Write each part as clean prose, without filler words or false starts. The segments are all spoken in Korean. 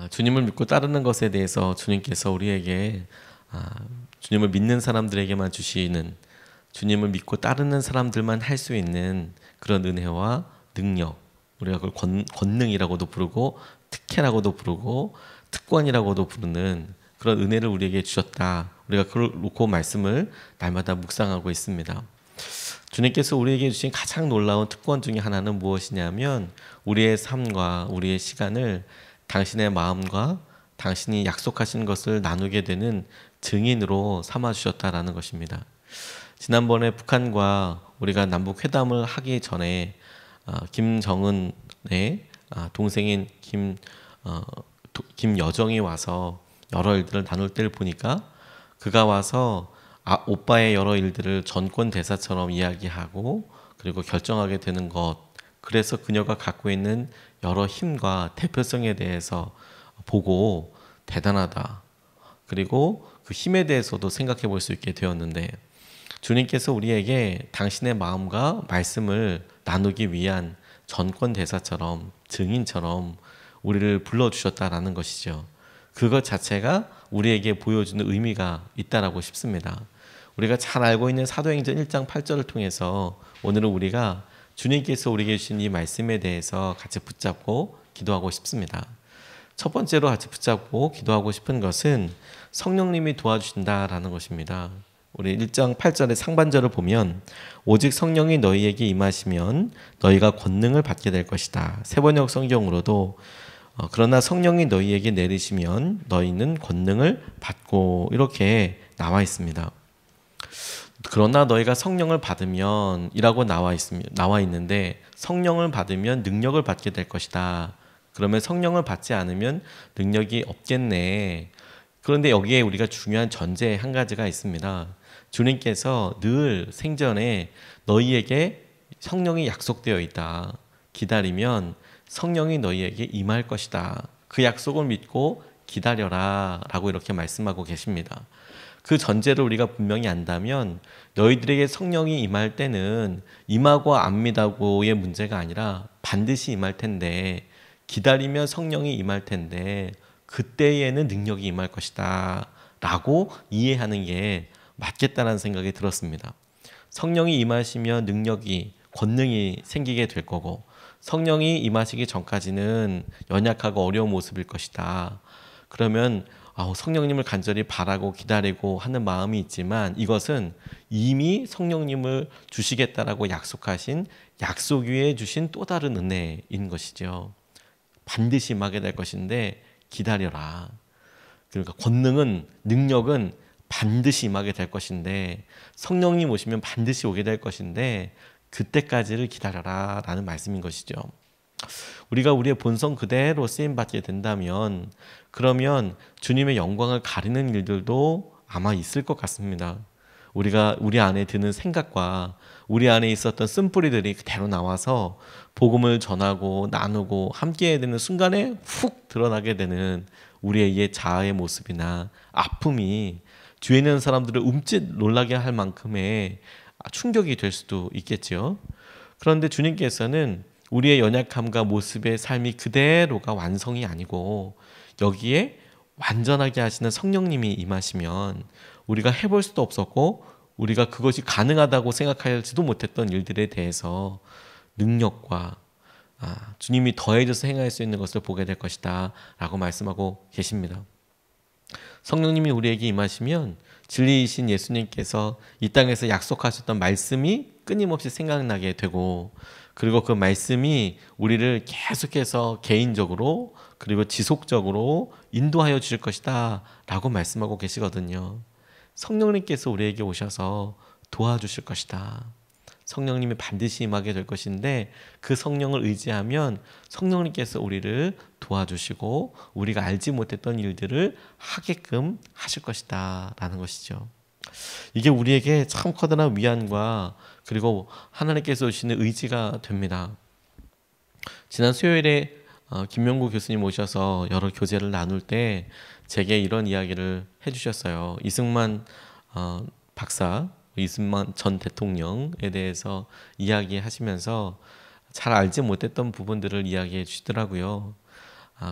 주님을 믿고 따르는 것에 대해서 주님께서 우리에게 주님을 믿는 사람들에게만 주시는, 주님을 믿고 따르는 사람들만 할 수 있는 그런 은혜와 능력, 우리가 그걸 권능이라고도 부르고 특혜라고도 부르고 특권이라고도 부르는 그런 은혜를 우리에게 주셨다. 우리가 그걸 놓고 말씀을 날마다 묵상하고 있습니다. 주님께서 우리에게 주신 가장 놀라운 특권 중에 하나는 무엇이냐면 우리의 삶과 우리의 시간을 당신의 마음과 당신이 약속하신 것을 나누게 되는 증인으로 삼아주셨다라는 것입니다. 지난번에 북한과 우리가 남북 회담을 하기 전에 김정은의 동생인 김여정이 와서 여러 일들을 나눌 때를 보니까 그가 와서 오빠의 여러 일들을 전권 대사처럼 이야기하고 그리고 결정하게 되는 것, 그래서 그녀가 갖고 있는 여러 힘과 대표성에 대해서 보고 대단하다, 그리고 그 힘에 대해서도 생각해 볼 수 있게 되었는데, 주님께서 우리에게 당신의 마음과 말씀을 나누기 위한 전권 대사처럼 증인처럼 우리를 불러주셨다라는 것이죠. 그것 자체가 우리에게 보여주는 의미가 있다라고 싶습니다. 우리가 잘 알고 있는 사도행전 1장 8절을 통해서 오늘은 우리가 주님께서 우리에게 주신 이 말씀에 대해서 같이 붙잡고 기도하고 싶습니다. 첫 번째로 같이 붙잡고 기도하고 싶은 것은 성령님이 도와주신다라는 것입니다. 우리 1장 8절의 상반절을 보면 오직 성령이 너희에게 임하시면 너희가 권능을 받게 될 것이다. 세번역 성경으로도 그러나 성령이 너희에게 내리시면 너희는 권능을 받고, 이렇게 나와 있습니다. 그러나 너희가 성령을 받으면 이라고 나와 있는데, 성령을 받으면 능력을 받게 될 것이다. 그러면 성령을 받지 않으면 능력이 없겠네. 그런데 여기에 우리가 중요한 전제 한 가지가 있습니다. 주님께서 늘 생전에 너희에게 성령이 약속되어 있다. 기다리면 성령이 너희에게 임할 것이다. 그 약속을 믿고 기다려라 라고 이렇게 말씀하고 계십니다. 그 전제를 우리가 분명히 안다면 너희들에게 성령이 임할 때는 임하고 안 임하고의 문제가 아니라 반드시 임할 텐데, 기다리면 성령이 임할 텐데 그때에는 능력이 임할 것이다 라고 이해하는 게 맞겠다는 생각이 들었습니다. 성령이 임하시면 능력이, 권능이 생기게 될 거고, 성령이 임하시기 전까지는 연약하고 어려운 모습일 것이다. 그러면 성령님을 간절히 바라고 기다리고 하는 마음이 있지만, 이것은 이미 성령님을 주시겠다라고 약속하신 약속 위에 주신 또 다른 은혜인 것이죠. 반드시 임하게 될 것인데 기다려라. 그러니까 권능은, 능력은 반드시 임하게 될 것인데, 성령님 오시면 반드시 오게 될 것인데 그때까지를 기다려라 라는 말씀인 것이죠. 우리가 우리의 본성 그대로 쓰임받게 된다면, 그러면 주님의 영광을 가리는 일들도 아마 있을 것 같습니다. 우리 안에 드는 생각과 우리 안에 있었던 쓴뿌리들이 그대로 나와서 복음을 전하고 나누고 함께 해야 되는 순간에 훅 드러나게 되는 우리의 옛 자아의 모습이나 아픔이 뒤에 있는 사람들을 움찔 놀라게 할 만큼의 충격이 될 수도 있겠죠. 그런데 주님께서는 우리의 연약함과 모습의 삶이 그대로가 완성이 아니고, 여기에 완전하게 하시는 성령님이 임하시면 우리가 해볼 수도 없었고 우리가 그것이 가능하다고 생각하지도 못했던 일들에 대해서 능력과 주님이 더해져서 행할 수 있는 것을 보게 될 것이다 라고 말씀하고 계십니다. 성령님이 우리에게 임하시면 진리이신 예수님께서 이 땅에서 약속하셨던 말씀이 끊임없이 생각나게 되고, 그리고 그 말씀이 우리를 계속해서 개인적으로 그리고 지속적으로 인도하여 주실 것이다 라고 말씀하고 계시거든요. 성령님께서 우리에게 오셔서 도와주실 것이다. 성령님이 반드시 임하게 될 것인데, 그 성령을 의지하면 성령님께서 우리를 도와주시고 우리가 알지 못했던 일들을 하게끔 하실 것이다 라는 것이죠. 이게 우리에게 참 커다란 위안과 그리고 하나님께서 주시는 의지가 됩니다. 지난 수요일에 김명구 교수님 오셔서 여러 교제를 나눌 때 제게 이런 이야기를 해주셨어요. 이승만 박사, 이승만 전 대통령에 대해서 이야기하시면서 잘 알지 못했던 부분들을 이야기해 주시더라고요.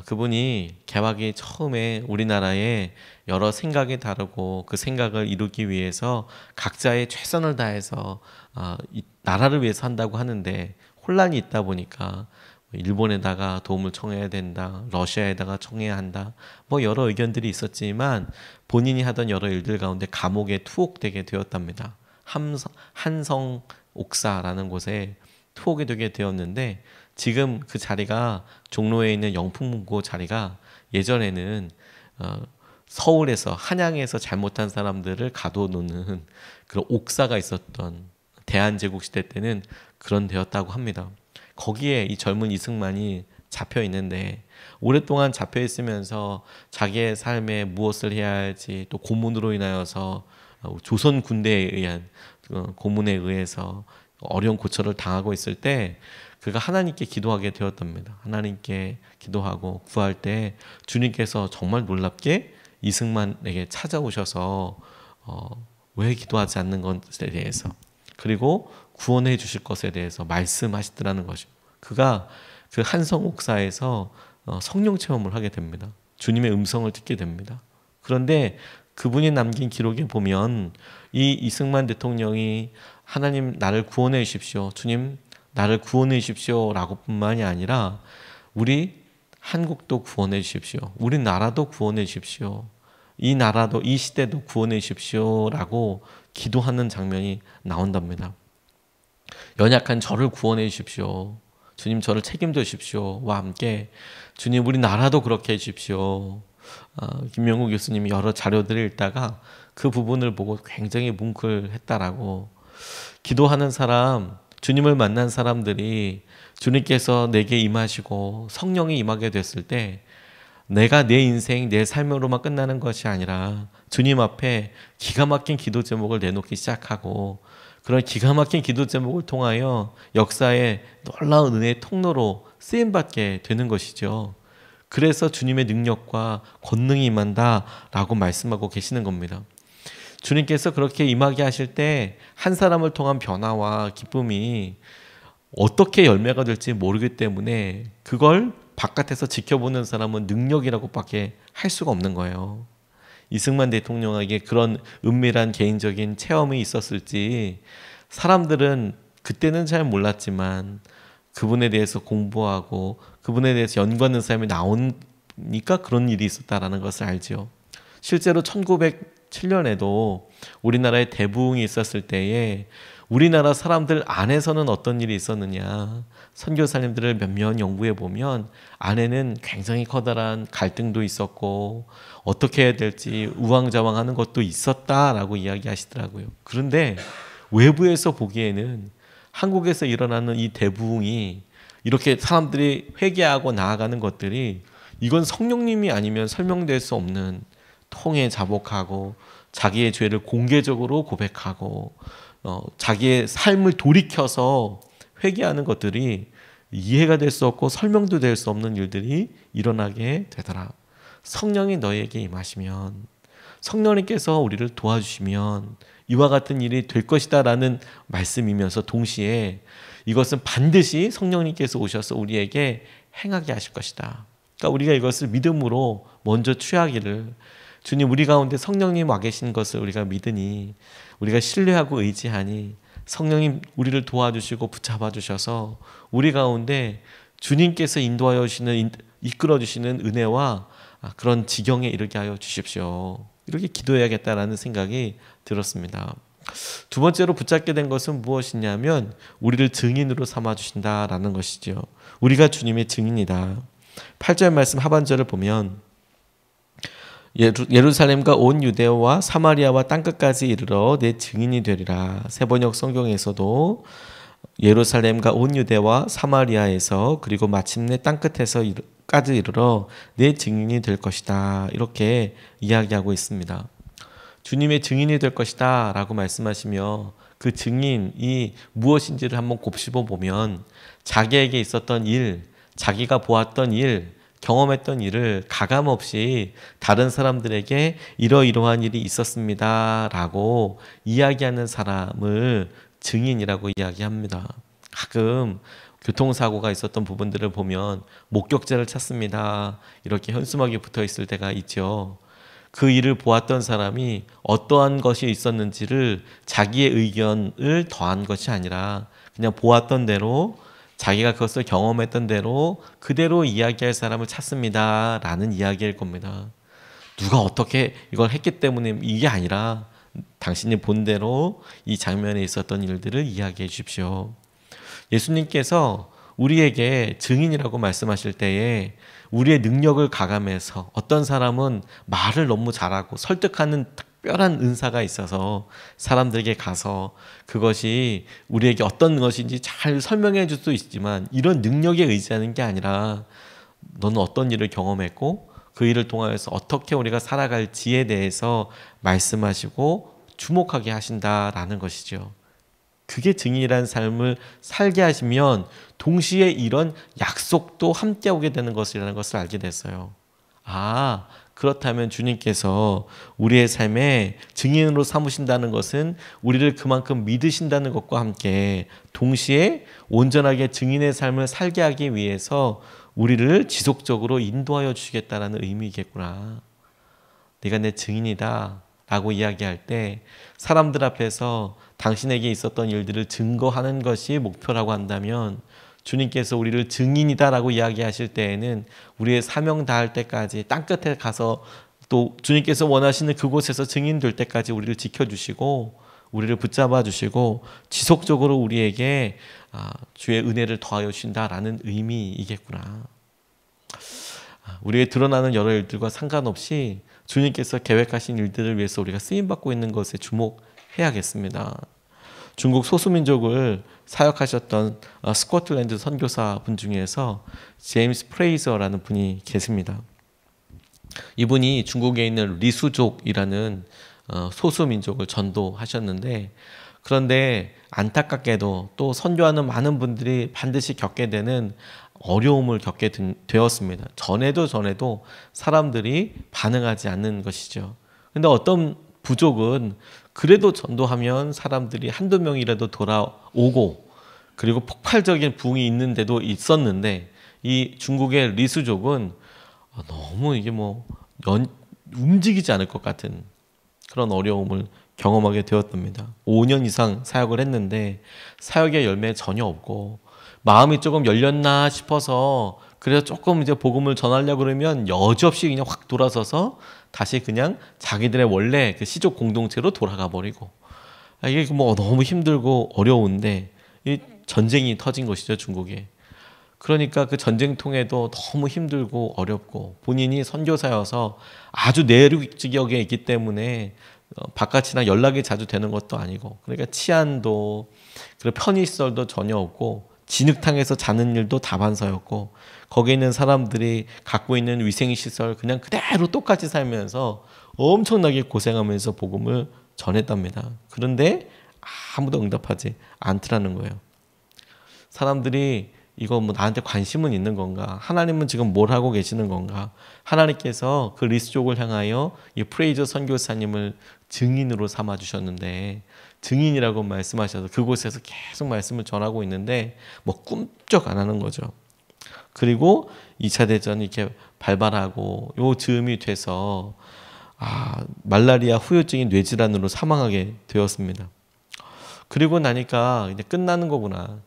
그분이 개화기 처음에 우리나라에 여러 생각이 다르고 그 생각을 이루기 위해서 각자의 최선을 다해서 이 나라를 위해서 한다고 하는데 혼란이 있다 보니까 일본에다가 도움을 청해야 된다, 러시아에다가 청해야 한다, 뭐 여러 의견들이 있었지만 본인이 하던 여러 일들 가운데 감옥에 투옥되게 되었답니다. 한성 옥사라는 곳에 투옥이 되게 되었는데 지금 그 자리가 종로에 있는 영풍문고 자리가 예전에는 서울에서 한양에서 잘못한 사람들을 가둬놓는 그런 옥사가 있었던 대한제국 시대 때는 그런 데였다고 합니다. 거기에 이 젊은 이승만이 잡혀 있는데 오랫동안 잡혀 있으면서 자기의 삶에 무엇을 해야 할지 또 고문으로 인하여서 조선 군대에 의한 고문에 의해서 어려운 고초를 당하고 있을 때 그가 하나님께 기도하게 되었답니다. 하나님께 기도하고 구할 때 주님께서 정말 놀랍게 이승만에게 찾아오셔서 왜 기도하지 않는 것에 대해서 그리고 구원해 주실 것에 대해서 말씀하시더라는 것이죠. 그가 그 한성 옥사에서 성령 체험을 하게 됩니다. 주님의 음성을 듣게 됩니다. 그런데 그분이 남긴 기록에 보면 이 이승만 대통령이 하나님 나를 구원해 주십시오. 주님 나를 구원해 주십시오 라고 뿐만이 아니라 우리 한국도 구원해 주십시오. 우리 나라도 구원해 주십시오. 이 나라도 이 시대도 구원해 주십시오 라고 기도하는 장면이 나온답니다. 연약한 저를 구원해 주십시오. 주님 저를 책임져 주십시오와 함께 주님 우리 나라도 그렇게 해 주십시오. 김명국 교수님이 여러 자료들을 읽다가 그 부분을 보고 굉장히 뭉클했다라고 기도하는 사람 주님을 만난 사람들이 주님께서 내게 임하시고 성령이 임하게 됐을 때 내가 내 인생 내 삶으로만 끝나는 것이 아니라 주님 앞에 기가 막힌 기도 제목을 내놓기 시작하고 그런 기가 막힌 기도 제목을 통하여 역사의 놀라운 은혜의 통로로 쓰임받게 되는 것이죠. 그래서 주님의 능력과 권능이 임한다라고 말씀하고 계시는 겁니다. 주님께서 그렇게 임하게 하실 때 한 사람을 통한 변화와 기쁨이 어떻게 열매가 될지 모르기 때문에 그걸 바깥에서 지켜보는 사람은 능력이라고밖에 할 수가 없는 거예요. 이승만 대통령에게 그런 은밀한 개인적인 체험이 있었을지 사람들은 그때는 잘 몰랐지만 그분에 대해서 공부하고 그분에 대해서 연구하는 사람이 나오니까 그런 일이 있었다라는 것을 알죠. 실제로 1907년에도 우리나라에 대부흥이 있었을 때에 우리나라 사람들 안에서는 어떤 일이 있었느냐 선교사님들을 몇몇 연구해 보면 안에는 굉장히 커다란 갈등도 있었고 어떻게 해야 될지 우왕좌왕하는 것도 있었다라고 이야기하시더라고요. 그런데 외부에서 보기에는 한국에서 일어나는 이 대부흥이 이렇게 사람들이 회개하고 나아가는 것들이 이건 성령님이 아니면 설명될 수 없는 통에 자복하고 자기의 죄를 공개적으로 고백하고 자기의 삶을 돌이켜서 회개하는 것들이 이해가 될 수 없고 설명도 될 수 없는 일들이 일어나게 되더라. 성령이 너에게 임하시면 성령님께서 우리를 도와주시면 이와 같은 일이 될 것이다 라는 말씀이면서 동시에 이것은 반드시 성령님께서 오셔서 우리에게 행하게 하실 것이다. 그러니까 우리가 이것을 믿음으로 먼저 취하기를 주님 우리 가운데 성령님 와 계신 것을 우리가 믿으니 우리가 신뢰하고 의지하니 성령님 우리를 도와주시고 붙잡아 주셔서 우리 가운데 주님께서 인도하여 주시는 이끌어 주시는 은혜와 그런 지경에 이르게 하여 주십시오. 이렇게 기도해야겠다라는 생각이 들었습니다. 두 번째로 붙잡게 된 것은 무엇이냐면 우리를 증인으로 삼아 주신다라는 것이죠. 우리가 주님의 증인이다. 8절 말씀 하반절을 보면 예루살렘과 온 유대와 사마리아와 땅끝까지 이르러 내 증인이 되리라. 세번역 성경에서도 예루살렘과 온 유대와 사마리아에서 그리고 마침내 땅끝에서까지 이르러 내 증인이 될 것이다. 이렇게 이야기하고 있습니다. 주님의 증인이 될 것이다 라고 말씀하시며 그 증인이 무엇인지를 한번 곱씹어 보면 자기에게 있었던 일, 자기가 보았던 일, 경험했던 일을 가감없이 다른 사람들에게 이러이러한 일이 있었습니다 라고 이야기하는 사람을 증인이라고 이야기합니다. 가끔 교통사고가 있었던 부분들을 보면 목격자를 찾습니다. 이렇게 현수막이 붙어 있을 때가 있죠. 그 일을 보았던 사람이 어떠한 것이 있었는지를 자기의 의견을 더한 것이 아니라 그냥 보았던 대로 자기가 그것을 경험했던 대로 그대로 이야기할 사람을 찾습니다. 라는 이야기일 겁니다. 누가 어떻게 이걸 했기 때문에 이게 아니라 당신이 본 대로 이 장면에 있었던 일들을 이야기해 주십시오. 예수님께서 우리에게 증인이라고 말씀하실 때에 우리의 능력을 가감해서 어떤 사람은 말을 너무 잘하고 설득하는 특별한 은사가 있어서 사람들에게 가서 그것이 우리에게 어떤 것인지 잘 설명해 줄 수 있지만 이런 능력에 의지하는 게 아니라 너는 어떤 일을 경험했고 그 일을 통해서 어떻게 우리가 살아갈지에 대해서 말씀하시고 주목하게 하신다라는 것이죠. 그게 증인이라는 삶을 살게 하시면 동시에 이런 약속도 함께 오게 되는 것이라는 것을 알게 됐어요. 아, 그렇다면 주님께서 우리의 삶에 증인으로 삼으신다는 것은 우리를 그만큼 믿으신다는 것과 함께 동시에 온전하게 증인의 삶을 살게 하기 위해서 우리를 지속적으로 인도하여 주시겠다는 의미이겠구나. 네가 내 증인이다 라고 이야기할 때 사람들 앞에서 당신에게 있었던 일들을 증거하는 것이 목표라고 한다면 주님께서 우리를 증인이다 라고 이야기하실 때에는 우리의 사명 다할 때까지 땅끝에 가서 또 주님께서 원하시는 그곳에서 증인될 때까지 우리를 지켜주시고 우리를 붙잡아 주시고 지속적으로 우리에게 주의 은혜를 더하여 주신다라는 의미이겠구나. 우리의 드러나는 여러 일들과 상관없이 주님께서 계획하신 일들을 위해서 우리가 쓰임받고 있는 것에 주목해야겠습니다. 중국 소수민족을 사역하셨던 스코틀랜드 선교사 분 중에서 제임스 프레이저라는 분이 계십니다. 이분이 중국에 있는 리수족이라는 소수민족을 전도하셨는데 그런데 안타깝게도 또 선교하는 많은 분들이 반드시 겪게 되는 어려움을 겪게 되었습니다. 전에도 사람들이 반응하지 않는 것이죠. 근데 어떤 부족은 그래도 전도하면 사람들이 한두 명이라도 돌아오고 그리고 폭발적인 부흥이 있는데도 있었는데 이 중국의 리수족은 너무 이게 움직이지 않을 것 같은 그런 어려움을 경험하게 되었답니다. 5년 이상 사역을 했는데 사역의 열매 전혀 없고 마음이 조금 열렸나 싶어서 그래서 조금 이제 복음을 전하려고 그러면 여지없이 그냥 확 돌아서서 다시 그냥 자기들의 원래 그 시족 공동체로 돌아가 버리고 이게 너무 힘들고 어려운데 이 전쟁이 터진 것이죠, 중국에. 그러니까 그 전쟁통에도 너무 힘들고 어렵고 본인이 선교사여서 아주 내륙 지역에 있기 때문에 바깥이랑 연락이 자주 되는 것도 아니고 그러니까 치안도 그리고 편의시설도 전혀 없고 진흙탕에서 자는 일도 다반사였고 거기에 있는 사람들이 갖고 있는 위생시설 그냥 그대로 똑같이 살면서 엄청나게 고생하면서 복음을 전했답니다. 그런데 아무도 응답하지 않더라는 거예요. 사람들이 이거 나한테 관심은 있는 건가? 하나님은 지금 뭘 하고 계시는 건가? 하나님께서 그 리스족을 향하여 이 프레이저 선교사님을 증인으로 삼아 주셨는데 증인이라고 말씀하셔서 그곳에서 계속 말씀을 전하고 있는데 꿈쩍 안 하는 거죠. 그리고 2차 대전이 이렇게 발발하고 요 즈음이 돼서 말라리아 후유증인 뇌질환으로 사망하게 되었습니다. 그리고 나니까 이제 끝나는 거구나.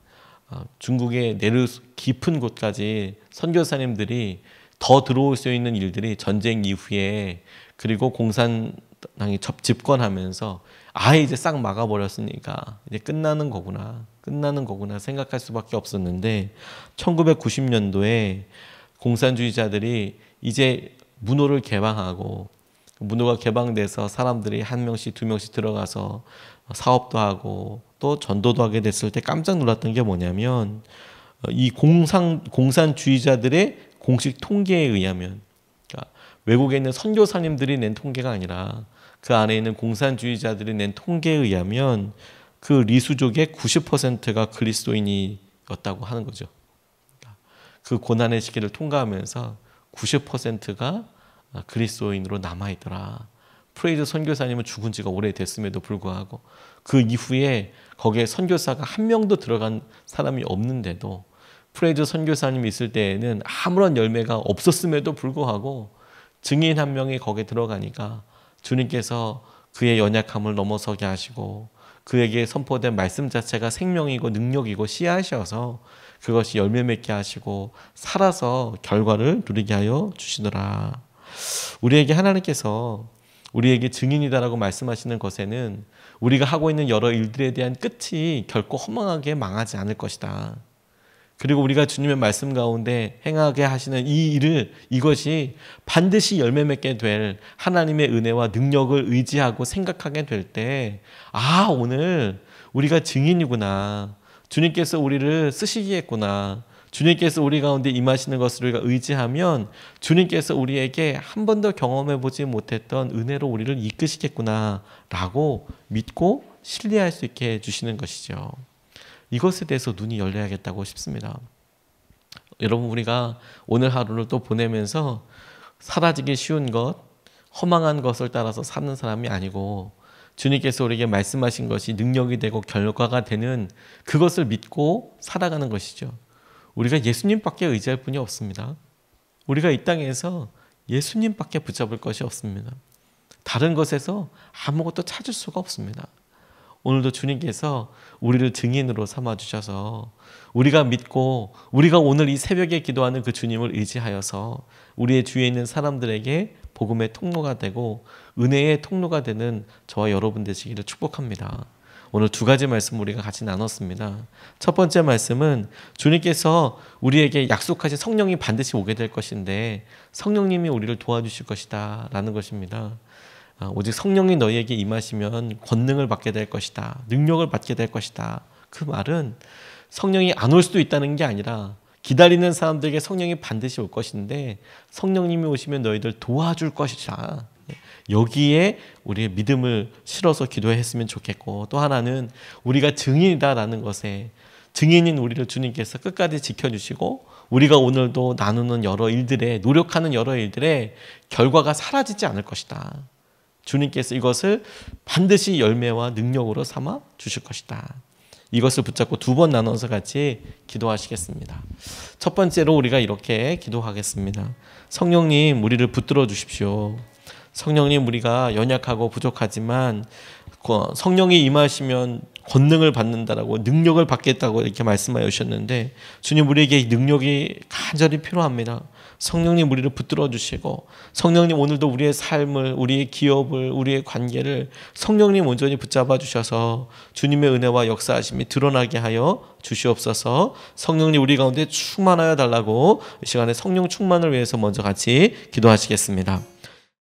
중국의 내륙 깊은 곳까지 선교사님들이 더 들어올 수 있는 일들이 전쟁 이후에 그리고 공산당이 집권하면서 이제 싹 막아버렸으니까 이제 끝나는 거구나 생각할 수밖에 없었는데 1990년도에 공산주의자들이 이제 문호를 개방하고 문호가 개방돼서 사람들이 한 명씩 두 명씩 들어가서 사업도 하고 또 전도도 하게 됐을 때 깜짝 놀랐던 게 뭐냐면 이 공산주의자들의 공식 통계에 의하면 그러니까 외국에 있는 선교사님들이 낸 통계가 아니라 그 안에 있는 공산주의자들이 낸 통계에 의하면 그 리수족의 90%가 그리스도인이었다고 하는 거죠. 그 고난의 시기를 통과하면서 90%가 그리스도인으로 남아있더라. 프레이저 선교사님은 죽은 지가 오래됐음에도 불구하고 그 이후에 거기에 선교사가 한 명도 들어간 사람이 없는데도 프레이저 선교사님이 있을 때에는 아무런 열매가 없었음에도 불구하고 증인 한 명이 거기에 들어가니까 주님께서 그의 연약함을 넘어서게 하시고 그에게 선포된 말씀 자체가 생명이고 능력이고 씨앗이어서 그것이 열매 맺게 하시고 살아서 결과를 누리게 하여 주시더라. 우리에게 하나님께서 우리에게 증인이다라고 말씀하시는 것에는 우리가 하고 있는 여러 일들에 대한 끝이 결코 허망하게 망하지 않을 것이다. 그리고 우리가 주님의 말씀 가운데 행하게 하시는 이 일을, 이것이 반드시 열매 맺게 될 하나님의 은혜와 능력을 의지하고 생각하게 될 때, 아, 오늘 우리가 증인이구나. 주님께서 우리를 쓰시겠구나. 주님께서 우리 가운데 임하시는 것을 우리가 의지하면 주님께서 우리에게 한 번도 경험해 보지 못했던 은혜로 우리를 이끄시겠구나 라고 믿고 신뢰할 수 있게 해주시는 것이죠. 이것에 대해서 눈이 열려야겠다고 싶습니다. 여러분, 우리가 오늘 하루를 또 보내면서 사라지기 쉬운 것, 허망한 것을 따라서 사는 사람이 아니고 주님께서 우리에게 말씀하신 것이 능력이 되고 결과가 되는 그것을 믿고 살아가는 것이죠. 우리가 예수님밖에 의지할 분이 없습니다. 우리가 이 땅에서 예수님밖에 붙잡을 것이 없습니다. 다른 것에서 아무것도 찾을 수가 없습니다. 오늘도 주님께서 우리를 증인으로 삼아주셔서 우리가 믿고 우리가 오늘 이 새벽에 기도하는 그 주님을 의지하여서 우리의 주위에 있는 사람들에게 복음의 통로가 되고 은혜의 통로가 되는 저와 여러분 되시기를 축복합니다. 오늘 두 가지 말씀 우리가 같이 나눴습니다. 첫 번째 말씀은 주님께서 우리에게 약속하신 성령이 반드시 오게 될 것인데 성령님이 우리를 도와주실 것이다 라는 것입니다. 오직 성령이 너희에게 임하시면 권능을 받게 될 것이다. 능력을 받게 될 것이다. 그 말은 성령이 안 올 수도 있다는 게 아니라 기다리는 사람들에게 성령이 반드시 올 것인데 성령님이 오시면 너희들 도와줄 것이다. 여기에 우리의 믿음을 실어서 기도했으면 좋겠고, 또 하나는 우리가 증인이다라는 것에 증인인 우리를 주님께서 끝까지 지켜주시고 우리가 오늘도 나누는 여러 일들에, 노력하는 여러 일들에 결과가 사라지지 않을 것이다. 주님께서 이것을 반드시 열매와 능력으로 삼아 주실 것이다. 이것을 붙잡고 두 번 나눠서 같이 기도하시겠습니다. 첫 번째로 우리가 이렇게 기도하겠습니다. 성령님, 우리를 붙들어 주십시오. 성령님, 우리가 연약하고 부족하지만 성령이 임하시면 권능을 받는다라고, 능력을 받겠다고 이렇게 말씀하여 주셨는데 주님, 우리에게 이 능력이 간절히 필요합니다. 성령님, 우리를 붙들어 주시고 성령님, 오늘도 우리의 삶을, 우리의 기업을, 우리의 관계를 성령님 온전히 붙잡아 주셔서 주님의 은혜와 역사하심이 드러나게 하여 주시옵소서. 성령님, 우리 가운데 충만하여 달라고 이 시간에 성령 충만을 위해서 먼저 같이 기도하시겠습니다.